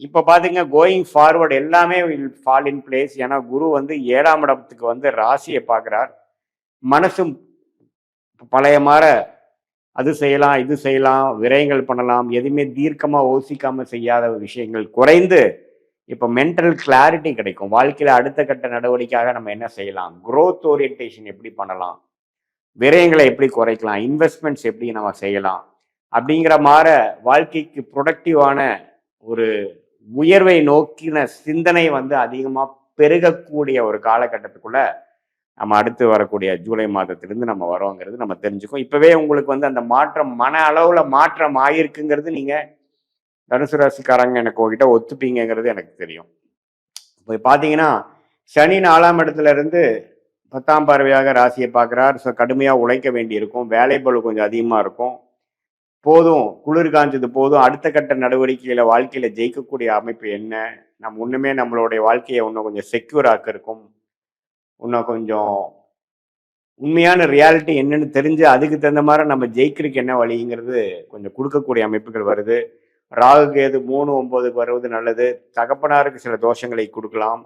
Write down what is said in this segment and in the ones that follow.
இப்போ பாத்தீங்க going forward எல்லாமே வில் ஃபால் இன் பிளேஸ். ஏன்னா குரு வந்து 7ஆம் இடத்துக்கு வந்து ராசியை பார்க்குறார். மனசும் பழைய மாற அது செய்யலாம், இது செய்யலாம், விரயங்கள் பண்ணலாம், எதுவுமே தீர்க்கமா யோசிக்காம செய்யாத விஷயங்கள் குறைந்து இப்போ மென்டல் கிளாரிட்டி கிடைக்கும். வாழ்க்கையில அடுத்த கட்ட நடவடிக்கையாக நம்ம என்ன செய்யலாம், growth ஓரியன்டேஷன் எப்படி பண்ணலாம், விரயங்களை எப்படி குறைக்கலாம், இன்வெஸ்ட்மெண்ட்ஸ் எப்படி நம்ம செய்யலாம் அப்படிங்கிற மாற வாழ்க்கைக்கு ப்ரொடக்டிவான ஒரு உயர்வை நோக்கின சிந்தனை வந்து அதிகமாக பெருகக்கூடிய ஒரு காலகட்டத்துக்குள்ள நம்ம அடுத்து வரக்கூடிய ஜூலை மாதத்திலிருந்து நம்ம வரோங்கிறது நம்ம தெரிஞ்சுக்கோம். இப்பவே உங்களுக்கு வந்து அந்த மாற்றம் மன அளவுல மாற்றம் ஆயிருக்குங்கிறது நீங்க தனுசு ராசிக்காரங்க எனக்கு உங்ககிட்ட ஒத்துப்பீங்கிறது எனக்கு தெரியும். இப்போ பார்த்தீங்கன்னா சனி 4ஆம் இடத்துல இருந்து 10ஆம் பார்வையாக ராசியை பார்க்குறார். ஸோ கடுமையாக உழைக்க வேண்டி இருக்கும், வேலை பளு கொஞ்சம் அதிகமாக இருக்கும். போதும் குளிர் காஞ்சது போதும், அடுத்த கட்ட நடவடிக்கையில வாழ்க்கையில ஜெயிக்கக்கூடிய அமைப்பு என்ன, நம்ம ஒண்ணுமே நம்மளுடைய வாழ்க்கையை இன்னும் கொஞ்சம் செக்யூர் ஆக்க இருக்கும், இன்னும் கொஞ்சம் உண்மையான ரியாலிட்டி என்னன்னு தெரிஞ்சு அதுக்கு தகுந்த மாதிரி நம்ம ஜெயிக்கிறதுக்கு என்ன வழிங்கிறது கொஞ்சம் கொடுக்கக்கூடிய அமைப்புகள் வருது. ராகு கேது 3-9க்கு வருவது நல்லது. தகப்பனாருக்கு சில தோஷங்களை கொடுக்கலாம்,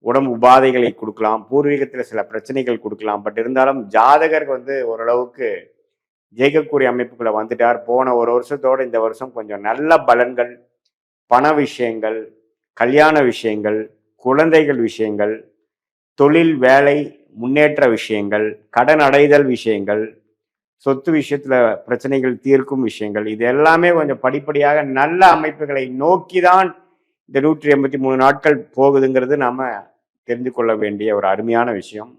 உடம்பு உபாதைகளை கொடுக்கலாம், பூர்வீகத்தில் சில பிரச்சனைகள் கொடுக்கலாம். பட் இருந்தாலும் ஜாதகர் வந்து ஓரளவுக்கு ஜெயிக்கக்கூடிய அமைப்புகளை வந்துட்டார். போன ஒரு வருஷத்தோட இந்த வருஷம் கொஞ்சம் நல்ல பலன்கள், பண விஷயங்கள், கல்யாண விஷயங்கள், குழந்தைகள் விஷயங்கள், தொழில் வேலை முன்னேற்ற விஷயங்கள், கடன் அடைதல் விஷயங்கள், சொத்து விஷயத்துல பிரச்சனைகள் தீர்க்கும் விஷயங்கள், இது எல்லாமே கொஞ்சம் படிப்படியாக நல்ல அமைப்புகளை நோக்கிதான் இந்த 183 நாட்கள் போகுதுங்கிறது நாம தெரிந்து கொள்ள வேண்டிய ஒரு அருமையான விஷயம்.